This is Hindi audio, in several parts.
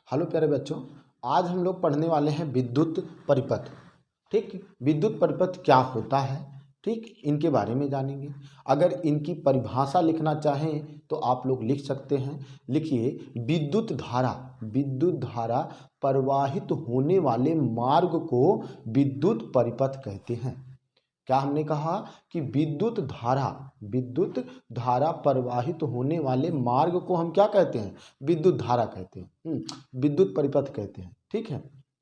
हेलो प्यारे बच्चों, आज हम लोग पढ़ने वाले हैं विद्युत परिपथ। ठीक, विद्युत परिपथ क्या होता है, ठीक, इनके बारे में जानेंगे। अगर इनकी परिभाषा लिखना चाहें तो आप लोग लिख सकते हैं। लिखिए, विद्युत धारा प्रवाहित होने वाले मार्ग को विद्युत परिपथ कहते हैं। क्या हमने कहा कि विद्युत धारा प्रवाहित होने वाले मार्ग को हम क्या कहते हैं? विद्युत धारा कहते हैं, विद्युत परिपथ कहते हैं। ठीक है,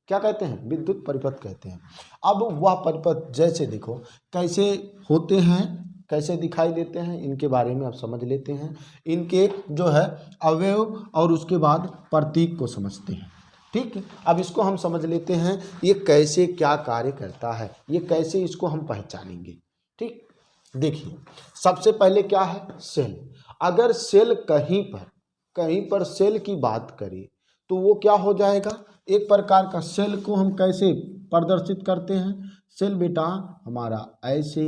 क्या कहते हैं? विद्युत परिपथ कहते हैं। अब वह परिपथ जैसे देखो कैसे होते हैं, कैसे दिखाई देते हैं, इनके बारे में अब समझ लेते हैं। इनके जो है अवयव और उसके बाद प्रतीक को समझते हैं। ठीक है, अब इसको हम समझ लेते हैं, ये कैसे क्या कार्य करता है, ये कैसे इसको हम पहचानेंगे। ठीक, देखिए, सबसे पहले क्या है? सेल। अगर सेल कहीं पर सेल की बात करें तो वो क्या हो जाएगा? एक प्रकार का सेल को हम कैसे प्रदर्शित करते हैं? सेल बेटा हमारा ऐसे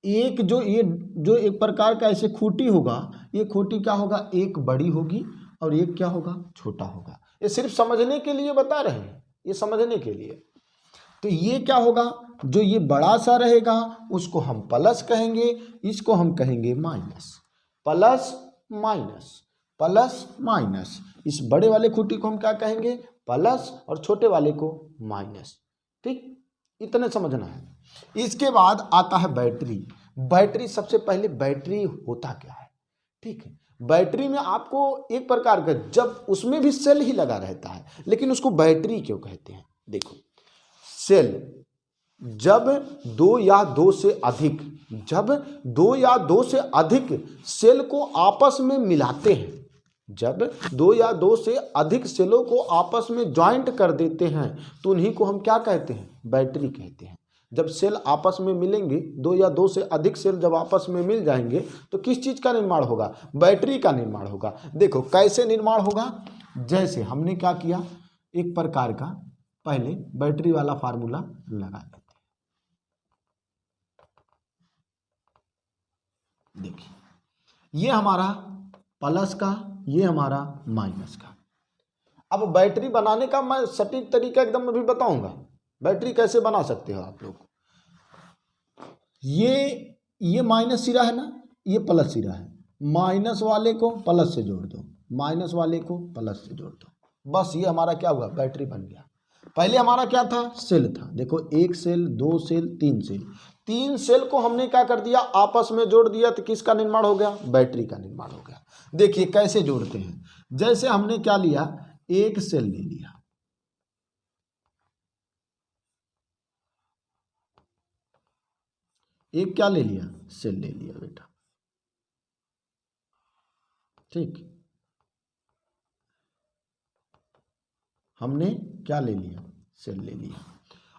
एक जो एक प्रकार का ऐसे खूंटी होगा, ये खूंटी क्या होगा? एक बड़ी होगी और एक क्या होगा? छोटा होगा। ये सिर्फ समझने के लिए बता रहे हैं, ये समझने के लिए। तो ये क्या होगा? जो ये बड़ा सा रहेगा उसको हम प्लस कहेंगे, इसको हम कहेंगे माइनस। Plus minus. इस बड़े वाले खूंटी को हम क्या कहेंगे? प्लस, और छोटे वाले को माइनस। ठीक, इतने समझना है। इसके बाद आता है बैटरी। सबसे पहले बैटरी होता क्या है? ठीक है, बैटरी में आपको एक प्रकार का, जब उसमें भी सेल ही लगा रहता है लेकिन उसको बैटरी क्यों कहते हैं? देखो, सेल जब दो या दो से अधिक सेल को आपस में मिलाते हैं, जब दो या दो से अधिक सेलों को आपस में ज्वाइंट कर देते हैं तो उन्हीं को हम क्या कहते हैं? बैटरी कहते हैं। जब सेल आपस में मिलेंगे, दो या दो से अधिक सेल जब आपस में मिल जाएंगे तो किस चीज़ का निर्माण होगा? बैटरी का निर्माण होगा। देखो कैसे निर्माण होगा, जैसे हमने क्या किया, एक प्रकार का पहले बैटरी वाला फार्मूला लगा देते हैं। देखिए, ये हमारा प्लस का, ये हमारा माइनस का। अब बैटरी बनाने का मैं सटीक तरीका एकदम अभी बताऊंगा। बैटरी कैसे बना सकते हो आप लोग। ये माइनस सिरा है ना, ये प्लस सिरा है। माइनस वाले को प्लस से जोड़ दो, माइनस वाले को प्लस से जोड़ दो, बस ये हमारा क्या हुआ? बैटरी बन गया। पहले हमारा क्या था? सेल था। देखो, एक सेल, दो सेल, तीन सेल को हमने क्या कर दिया? आपस में जोड़ दिया तो किसका निर्माण हो गया? बैटरी का निर्माण हो गया। देखिए कैसे जोड़ते हैं। जैसे हमने क्या लिया, एक सेल ले लिया, एक क्या ले लिया? सेल ले लिया बेटा। ठीक, हमने क्या ले लिया? सेल ले लिया।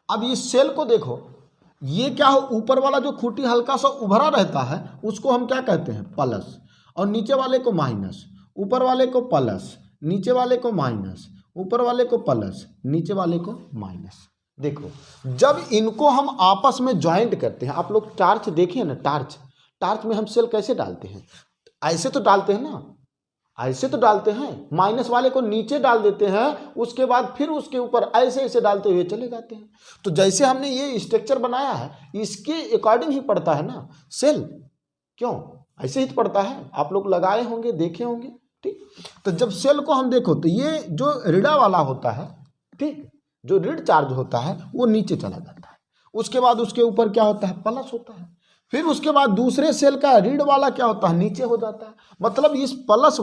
अब इस सेल को देखो, ये क्या हो? ऊपर वाला जो खूंटी हल्का सा उभरा रहता है उसको हम क्या कहते हैं? प्लस, और नीचे वाले को माइनस। ऊपर वाले को प्लस, नीचे वाले को माइनस, ऊपर वाले को प्लस, नीचे वाले को माइनस। देखो, जब इनको हम आपस में ज्वाइंट करते हैं, आप लोग टार्च देखिए ना, टार्च में हम सेल कैसे डालते हैं? ऐसे तो डालते हैं ना, ऐसे तो डालते हैं। माइनस वाले को नीचे डाल देते हैं, उसके बाद फिर उसके ऊपर ऐसे डालते हुए चले जाते हैं। तो जैसे हमने ये स्ट्रक्चर बनाया है, इसके अकॉर्डिंग ही पड़ता है ना सेल। क्यों? ऐसे ही पड़ता है, आप लोग लगाए होंगे, देखे होंगे। ठीक, तो जब सेल को हम देखो तो ये जो ऋणा वाला होता है, ठीक, जो ऋण चार्ज होता है वो नीचे चला जाता है। उसके बाद उसके ऊपर क्या होता है? प्लस होता है। फिर उसके बाद दूसरे सेल का ऋण वाला क्या होता है? नीचे हो जाता है। मतलब इस प्लस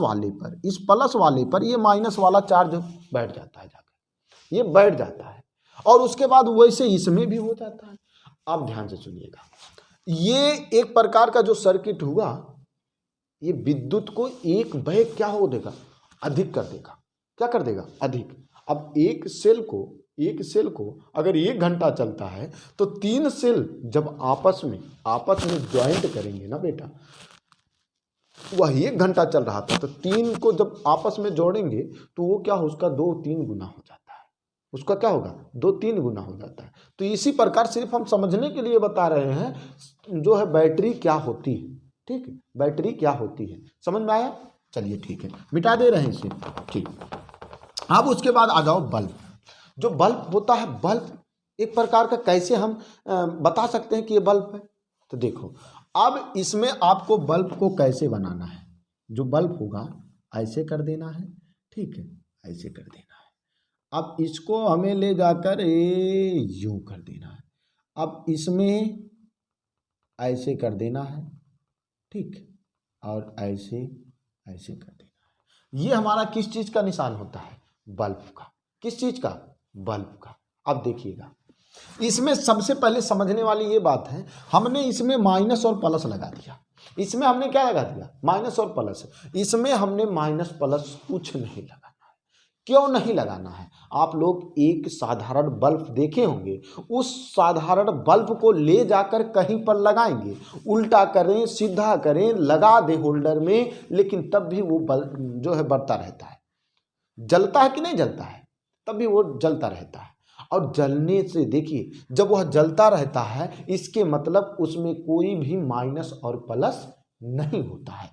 वाले पर ये माइनस वाला चार्ज बैठ जाता है, जाकर ये बैठ जाता है, और उसके बाद वैसे इसमें भी हो जाता है। अब ध्यान से सुनिएगा, ये एक प्रकार का जो सर्किट हुआ, ये विद्युत को एक बैग क्या हो देगा? अधिक कर देगा। क्या कर देगा? अधिक। अब एक सेल को अगर 1 घंटा चलता है तो 3 सेल जब आपस में ज्वाइंट करेंगे ना बेटा, वह 1 घंटा चल रहा था तो 3 को जब आपस में जोड़ेंगे तो वो क्या हो? उसका 2-3 गुना हो जाता है। उसका क्या होगा? 2-3 गुना हो जाता है। तो इसी प्रकार सिर्फ हम समझने के लिए बता रहे हैं जो है बैटरी क्या होती है। ठीक है, बैटरी क्या होती है, समझ में आया? चलिए ठीक है, मिटा दे रहे हैं इसे, ठीक। अब उसके बाद आ जाओ बल्ब। जो बल्ब होता है, बल्ब एक प्रकार का कैसे हम बता सकते हैं कि ये बल्ब है, तो देखो अब इसमें आपको बल्ब को कैसे बनाना है। जो बल्ब होगा ऐसे कर देना है, ठीक है, ऐसे कर देना है। अब इसको हमें ले जाकर यूं कर देना है। अब इसमें ऐसे कर देना है, ठीक, और ऐसे ऐसे कर देना है। ये हमारा किस चीज़ का निशान होता है? बल्ब का। किस चीज़ का? बल्ब का। अब देखिएगा, इसमें सबसे पहले समझने वाली ये बात है, हमने इसमें माइनस और प्लस लगा दिया। इसमें हमने क्या लगा दिया? माइनस और प्लस। इसमें हमने माइनस प्लस कुछ नहीं लगाना है। क्यों नहीं लगाना है? आप लोग एक साधारण बल्ब देखे होंगे, उस साधारण बल्ब को ले जाकर कहीं पर लगाएंगे, उल्टा करें सीधा करें, लगा दें होल्डर में, लेकिन तब भी वो बल्ब जो है बढ़ता रहता है। जलता है कि नहीं जलता है? तब भी वो जलता रहता है। और जलने से देखिए, जब वह जलता रहता है, इसके मतलब उसमें कोई भी माइनस और प्लस नहीं होता है।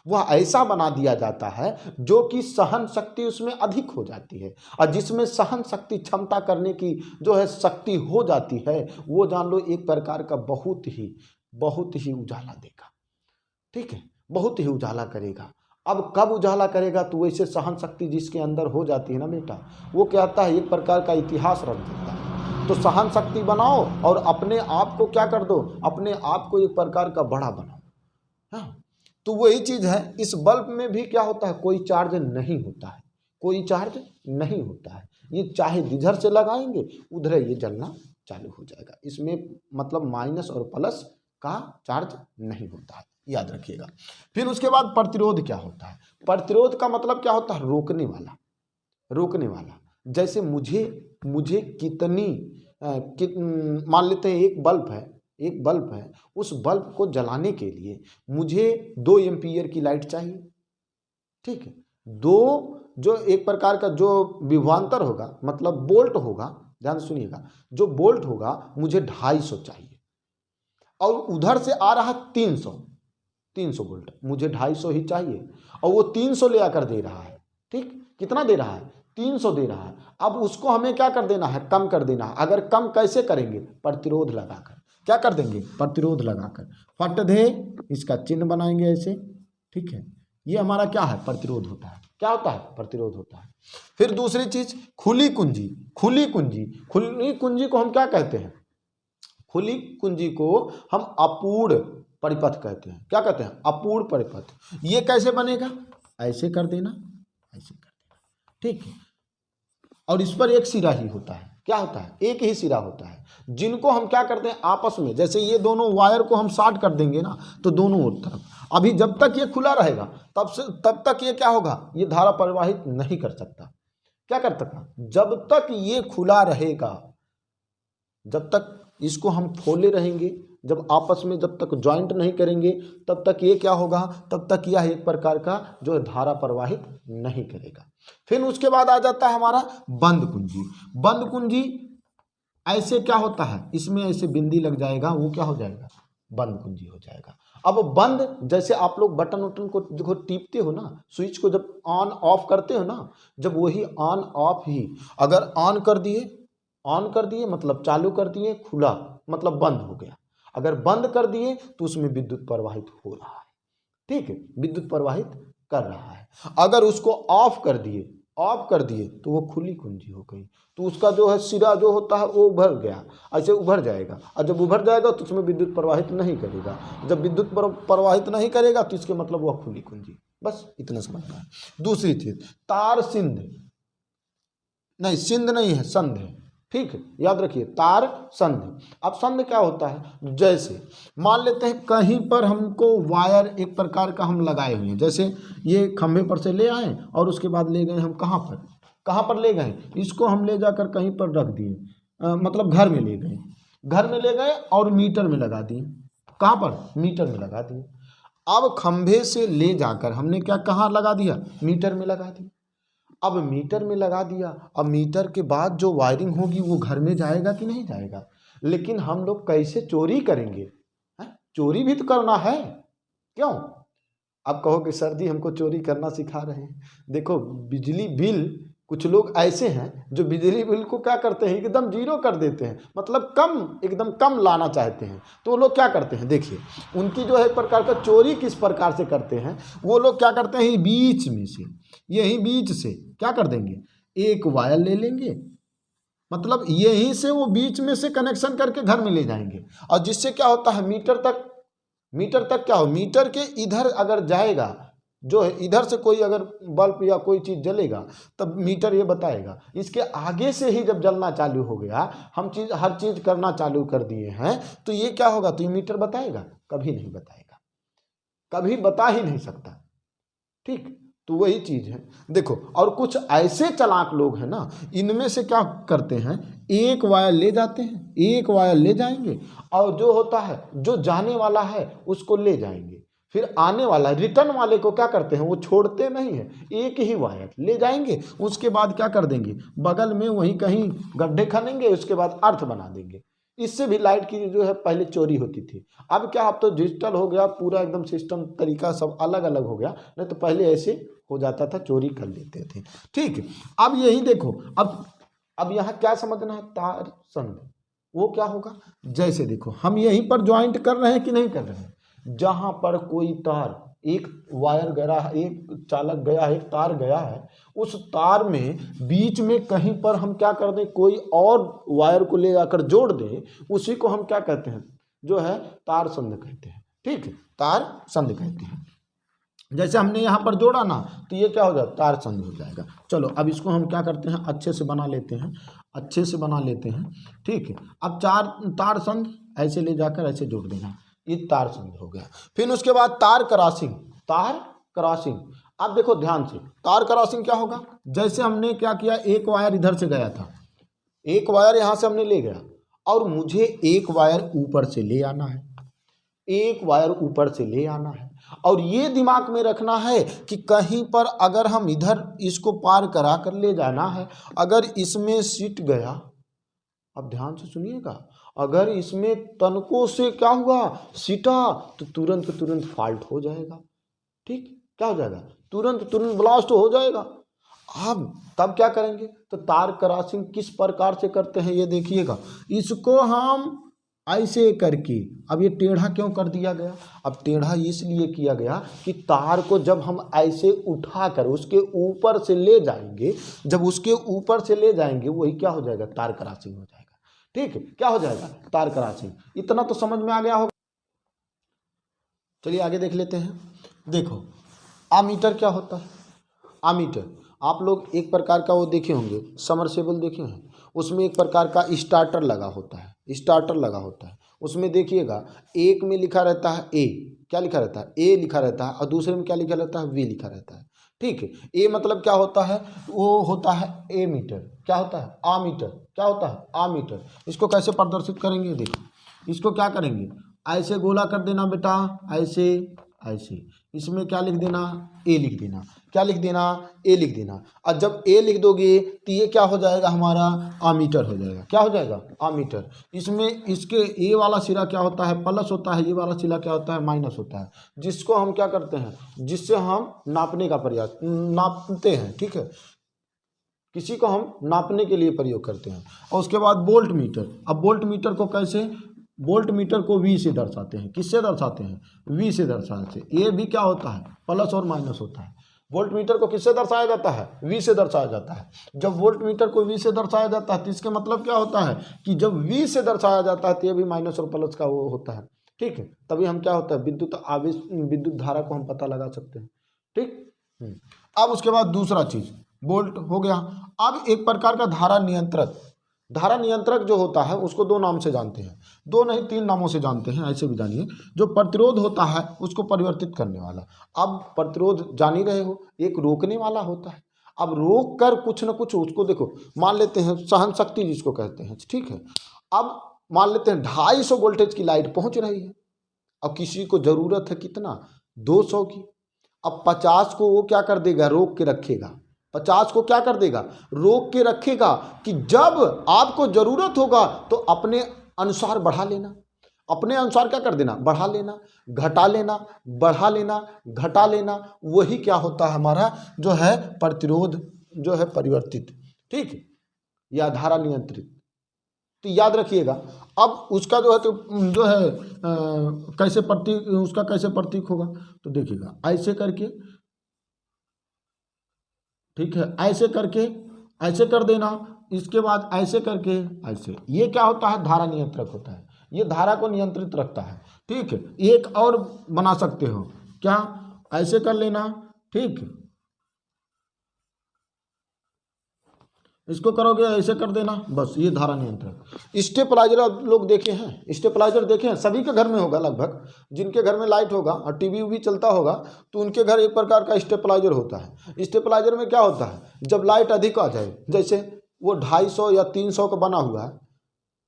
वह ऐसा बना दिया जाता है जो कि सहन शक्ति उसमें अधिक हो जाती है, और जिसमें सहन शक्ति क्षमता करने की जो है शक्ति हो जाती है, वो जान लो एक प्रकार का बहुत ही उजाला देगा, ठीक है, बहुत ही उजाला करेगा। अब कब उजाला करेगा? तो वैसे सहन शक्ति जिसके अंदर हो जाती है ना बेटा, वो क्या होता है, एक प्रकार का इतिहास रख देता है। तो सहन शक्ति बनाओ और अपने आप को क्या कर दो, अपने आप को एक प्रकार का बड़ा बनाओ। हाँ, तो वही चीज़ है, इस बल्ब में भी क्या होता है, कोई चार्ज नहीं होता है, कोई चार्ज नहीं होता है। ये चाहे जिधर से लगाएंगे उधर ये जलना चालू हो जाएगा। इसमें मतलब माइनस और प्लस का चार्ज नहीं होता है, याद रखिएगा। फिर उसके बाद प्रतिरोध क्या होता है? प्रतिरोध का मतलब क्या होता है? रोकने वाला, रोकने वाला। जैसे मुझे कितनी मान लेते हैं एक बल्ब है, उस बल्ब को जलाने के लिए मुझे 2 एम्पीयर की लाइट चाहिए, ठीक है। दो जो एक प्रकार का जो विभवांतर होगा, मतलब बोल्ट होगा, ध्यान सुनिएगा, जो बोल्ट होगा मुझे 250 चाहिए, और उधर से आ रहा 300 वोल्ट, मुझे 250 ही चाहिए, और वो 300 ले आकर दे रहा है, ठीक, कितना दे रहा है? 300 दे रहा है। अब उसको हमें क्या कर देना है? कम कर देना है। अगर कम कैसे करेंगे? प्रतिरोध लगाकर। क्या कर देंगे? प्रतिरोध लगाकर। फट दे इसका चिन्ह बनाएंगे ऐसे, ठीक है। ये हमारा क्या है? प्रतिरोध होता है। क्या होता है? प्रतिरोध होता है। फिर दूसरी चीज, खुली कुंजी। खुली कुंजी को हम क्या कहते हैं? खुली कुंजी को हम अपूर्ण परिपथ कहते हैं। क्या कहते हैं? अपूर्ण परिपथ। ये कैसे बनेगा? ऐसे कर देना, ऐसे कर देना, ठीक है। और इस पर एक सिरा ही होता है। क्या होता है? एक ही सिरा होता है, जिनको हम क्या करते हैं आपस में, जैसे ये दोनों वायर को हम शॉर्ट कर देंगे ना, तो दोनों ओर तरफ, अभी जब तक ये खुला रहेगा तब तक ये क्या होगा? ये धारा प्रवाहित नहीं कर सकता। क्या कर सकता? जब तक ये खुला रहेगा, जब तक इसको हम खोले रहेंगे, जब आपस में जब तक ज्वाइंट नहीं करेंगे, तब तक ये क्या होगा? तब तक यह एक प्रकार का जो है धारा प्रवाहित नहीं करेगा। फिर उसके बाद आ जाता है हमारा बंद कुंजी। बंद कुंजी ऐसे क्या होता है? इसमें ऐसे बिंदी लग जाएगा, वो क्या हो जाएगा? बंद कुंजी हो जाएगा। अब बंद, जैसे आप लोग बटन उटन को देखो टीपते हो ना, स्विच को जब ऑन ऑफ करते हो ना, जब वही ऑन ऑफ ही अगर ऑन कर दिए मतलब चालू कर दिए, खुला मतलब बंद हो गया। अगर बंद कर दिए तो उसमें विद्युत प्रवाहित हो रहा है, ठीक है, विद्युत प्रवाहित कर रहा है। अगर उसको ऑफ कर दिए तो वो खुली कुंजी हो गई, तो उसका जो है सिरा जो होता है वो उभर गया, ऐसे उभर जाएगा, और जब उभर जाएगा तो उसमें विद्युत प्रवाहित नहीं करेगा। जब विद्युत प्रवाहित नहीं करेगा तो इसके मतलब वह खुली कुंजी। बस इतना समझना है। दूसरी चीज, तार सिंध नहीं है, संध है, ठीक है, याद रखिए, तार संध। अब संध क्या होता है? जैसे मान लेते हैं कहीं पर हमको वायर एक प्रकार का हम लगाए हुए हैं, जैसे ये खंभे पर से ले आए और उसके बाद ले गए हम कहाँ पर ले गए? इसको हम ले जाकर कहीं पर रख दिए, मतलब घर में ले गए और मीटर में लगा दिए। कहाँ पर? मीटर में लगा दिए। अब खंभे से ले जाकर हमने क्या कहाँ लगा दिया? मीटर में लगा दिया। अब मीटर में लगा दिया, अब मीटर के बाद जो वायरिंग होगी वो घर में जाएगा कि नहीं जाएगा? लेकिन हम लोग कैसे चोरी करेंगे? चोरी भी तो करना है, क्यों? आप कहो कि सर जी हमको चोरी करना सिखा रहे हैं। देखो बिजली बिल, कुछ लोग ऐसे हैं जो बिजली बिल को क्या करते हैं, एकदम जीरो कर देते हैं, मतलब कम, एकदम कम लाना चाहते हैं। तो वो लोग क्या करते हैं, देखिए उनकी जो है एक प्रकार का चोरी किस प्रकार से करते हैं। वो लोग क्या करते हैं, बीच में से, यही बीच से क्या कर देंगे, एक वायर ले लेंगे, मतलब यहीं से वो बीच में से कनेक्शन करके घर में ले जाएंगे। और जिससे क्या होता है, मीटर तक क्या हो, मीटर के इधर अगर जाएगा, जो है इधर से कोई अगर बल्ब या कोई चीज़ जलेगा तब मीटर ये बताएगा। इसके आगे से ही जब जलना चालू हो गया, हम हर चीज़ करना चालू कर दिए हैं, तो ये क्या होगा, तो ये मीटर बताएगा, कभी नहीं बताएगा, कभी बता ही नहीं सकता। ठीक, तो वही चीज़ है। देखो और कुछ ऐसे चालाक लोग हैं ना, इनमें से क्या करते हैं, एक वायर ले जाते हैं, एक वायर ले जाएंगे, और जो होता है, जो जाने वाला है उसको ले जाएंगे, फिर आने वाला रिटर्न वाले को क्या करते हैं, वो छोड़ते नहीं है, एक ही वायर ले जाएंगे, उसके बाद क्या कर देंगे, बगल में वहीं कहीं गड्ढे खनेंगे, उसके बाद अर्थ बना देंगे। इससे भी लाइट की जो है पहले चोरी होती थी। अब क्या, अब तो डिजिटल हो गया पूरा, एकदम सिस्टम तरीका सब अलग अलग हो गया, नहीं तो पहले ऐसे हो जाता था, चोरी कर लेते थे। ठीक, अब यही देखो, अब यहाँ क्या समझना है, तार संध, वो क्या होगा, जैसे देखो हम यहीं पर ज्वाइंट कर रहे हैं कि नहीं कर रहे हैं, जहाँ पर कोई तार, एक वायर गया है, एक चालक गया है, एक तार गया है, उस तार में बीच में कहीं पर हम क्या कर दें, कोई और वायर को ले जाकर जोड़ दें, उसी को हम क्या कहते हैं, जो है तार संध कहते हैं। ठीक, तार संध कहते हैं। जैसे हमने यहाँ पर जोड़ा ना, तो ये क्या हो जाएगा, तार संध हो जाएगा। चलो अब इसको हम क्या करते हैं, अच्छे से बना लेते हैं, अच्छे से बना लेते हैं। ठीक है, अब तार संध ऐसे ले जाकर ऐसे जोड़ देना, ये तार संध हो गया। फिर उसके बाद तार क्रॉसिंग। अब देखो ध्यान से, तार क्रॉसिंग क्या होगा, जैसे हमने क्या किया, एक वायर इधर से गया था, एक वायर यहाँ से हमने ले गया, और मुझे एक वायर ऊपर से ले आना है, एक वायर ऊपर से ले आना है, और ये दिमाग में रखना है कि कहीं पर अगर हम इधर इसको पार करा कर ले जाना है, अगर इसमें सिट गया, अब ध्यान से सुनिएगा, अगर इसमें तनको से क्या हुआ, सिटा, तो तुरंत फॉल्ट हो जाएगा। ठीक, क्या हो जाएगा, तुरंत ब्लास्ट हो जाएगा। अब तब क्या करेंगे, तो तार क्रॉसिंग किस प्रकार से करते हैं ये देखिएगा। इसको हम ऐसे करके, अब ये टेढ़ा क्यों कर दिया गया, अब टेढ़ा इसलिए किया गया कि तार को जब हम ऐसे उठाकर उसके ऊपर से ले जाएंगे, जब उसके ऊपर से ले जाएंगे वही क्या हो जाएगा, तार क्रॉसिंग हो जाएगा। ठीक है, क्या हो जाएगा, तार क्रॉसिंग। इतना तो समझ में आ गया होगा। चलिए आगे देख लेते हैं। देखो आमीटर क्या होता है, आमीटर आप लोग एक प्रकार का वो देखे होंगे, समरसेबल देखे हैं, उसमें एक प्रकार का स्टार्टर लगा होता है, उसमें देखिएगा एक में लिखा रहता है ए, क्या लिखा रहता है, ए लिखा रहता है, और दूसरे में क्या लिखा रहता है, वी लिखा रहता है। ठीक है, ए मतलब क्या होता है, वो होता है ए मीटर, क्या होता है, आमीटर, क्या होता है, आमीटर। इसको कैसे प्रदर्शित करेंगे, देखो इसको क्या करेंगे, ऐसे गोला कर देना बेटा, ऐसे ऐसे, इसमें क्या लिख देना, ए लिख देना, क्या लिख देना, ए लिख देना। और जब ए लिख दोगे तो ये क्या हो जाएगा, हमारा आमीटर हो जाएगा। क्या हो जाएगा, आमीटर। इसमें इसके ए वाला सिरा क्या होता है, प्लस होता है, ये वाला सिरा क्या होता है, माइनस होता है, जिसको हम क्या करते हैं, जिससे हम नापने का प्रयास नापते हैं। ठीक है, किसी को हम नापने के लिए प्रयोग करते हैं। और उसके बाद वोल्ट मीटर। अब वोल्ट मीटर को कैसे, वोल्ट मीटर को वी से दर्शाते हैं, किससे दर्शाते हैं, वी से दर्शाते हैं। ये भी क्या होता है, प्लस और माइनस होता है। वोल्ट मीटर को किससे दर्शाया जाता है, वी से दर्शाया जाता है। जब वोल्ट मीटर को वी से दर्शाया जाता है तो इसके मतलब क्या होता है कि जब वी से दर्शाया जाता है तो ये भी माइनस और प्लस का वो होता है। ठीक है, तभी हम क्या होता है, विद्युत आवेश, विद्युत धारा को हम पता लगा सकते हैं। ठीक, अब उसके बाद दूसरा चीज वोल्ट हो गया। अब एक प्रकार का धारा नियंत्रक जो होता है उसको दो नाम से जानते हैं, दो नहीं तीन नामों से जानते हैं, ऐसे भी जानिए। जो प्रतिरोध होता है उसको परिवर्तित करने वाला। अब प्रतिरोध जान ही रहे हो, एक रोकने वाला होता है। अब रोक कर कुछ न कुछ उसको देखो, मान लेते हैं सहन शक्ति जिसको कहते हैं। ठीक है, अब मान लेते हैं 250 वोल्टेज की लाइट पहुंच रही है, अब किसी को जरूरत है कितना, 200 की। अब 50 को वो क्या कर देगा, रोक के रखेगा। 50 को क्या कर देगा, रोक के रखेगा कि जब आपको जरूरत होगा तो अपने अनुसार बढ़ा लेना, अपने अनुसार क्या कर देना, बढ़ा लेना, घटा लेना, बढ़ा लेना, घटा लेना, वही क्या होता है हमारा जो है प्रतिरोध जो है परिवर्तित, ठीक, या धारा नियंत्रित। तो याद रखिएगा। अब उसका जो है तो जो है कैसे प्रतीक, उसका कैसे प्रतीक होगा, तो देखिएगा ऐसे करके, ठीक है, ऐसे करके ऐसे कर देना, इसके बाद ऐसे करके ऐसे, ये क्या होता है, धारा नियंत्रक होता है, ये धारा को नियंत्रित रखता है, ठीक है। एक और बना सकते हो, क्या, ऐसे कर लेना, ठीक, इसको करोगे ऐसे कर देना, बस ये धारा नियंत्रक। स्टेपलाइजर आप लोग देखे हैं, स्टेपलाइजर देखे हैं, सभी के घर में होगा लगभग, जिनके घर में लाइट होगा और टीवी भी चलता होगा तो उनके घर एक प्रकार का स्टेपलाइजर होता है। स्टेपलाइजर में क्या होता है, जब लाइट अधिक आ जाए, जैसे वो 250 या 300 का बना हुआ है,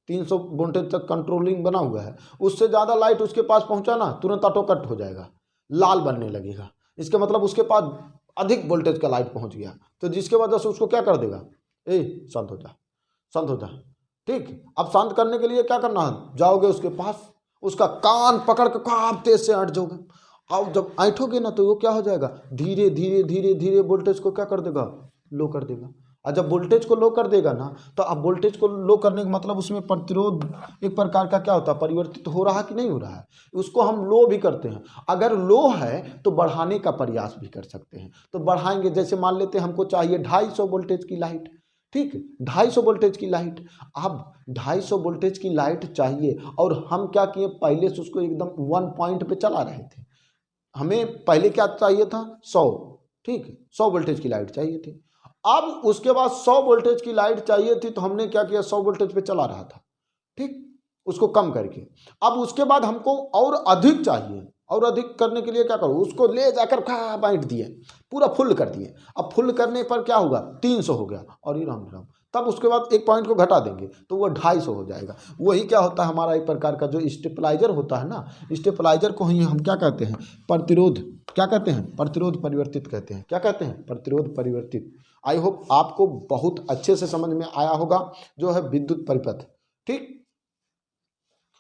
300 वोल्टेज तक कंट्रोलिंग बना हुआ है, उससे ज़्यादा लाइट उसके पास पहुँचा ना, तुरंत ऑटो कट हो जाएगा, लाल बनने लगेगा, इसका मतलब उसके पास अधिक वोल्टेज का लाइट पहुँच गया, तो जिसके वजह से उसको क्या कर देगा, ए शांत हो जा, शांत हो जा, ठीक। अब शांत करने के लिए क्या करना है, जाओगे उसके पास, उसका कान पकड़ के आप तेज से ऐंठ जाओगे, अब जब ऐंठोगे ना तो वो क्या हो जाएगा, धीरे धीरे धीरे धीरे वोल्टेज को क्या कर देगा, लो कर देगा। और जब वोल्टेज को लो कर देगा ना, तो अब वोल्टेज को लो करने का मतलब उसमें प्रतिरोध एक प्रकार का क्या होता है, परिवर्तित हो रहा है कि नहीं हो रहा है, उसको हम लो भी करते हैं। अगर लो है तो बढ़ाने का प्रयास भी कर सकते हैं, तो बढ़ाएंगे, जैसे मान लेते हैं हमको चाहिए 250 वोल्टेज की लाइट, ठीक, 250 वोल्टेज की लाइट। अब 250 वोल्टेज की लाइट चाहिए और हम क्या किए, पहले से उसको एकदम 1 पॉइंट पे चला रहे थे। हमें पहले क्या चाहिए था, 100, ठीक, 100 वोल्टेज की लाइट चाहिए थी। अब उसके बाद 100 वोल्टेज की लाइट चाहिए थी, तो हमने क्या किया, 100 वोल्टेज पे चला रहा था, ठीक, उसको कम करके। अब उसके बाद हमको और अधिक चाहिए, और अधिक करने के लिए क्या करो, उसको ले जाकर बांट दिए, पूरा फुल कर दिए। अब फुल करने पर क्या होगा, 300 हो गया, और ये राम राम, तब उसके बाद एक पॉइंट को घटा देंगे तो वो 250 हो जाएगा। वही क्या होता है हमारा एक प्रकार का जो स्टेपलाइजर होता है ना, स्टेपलाइजर को ही हम क्या कहते हैं, प्रतिरोध, क्या कहते हैं, प्रतिरोध परिवर्तित कहते हैं, क्या कहते हैं, प्रतिरोध परिवर्तित। आई होप आपको बहुत अच्छे से समझ में आया होगा जो है विद्युत परिपथ, ठीक।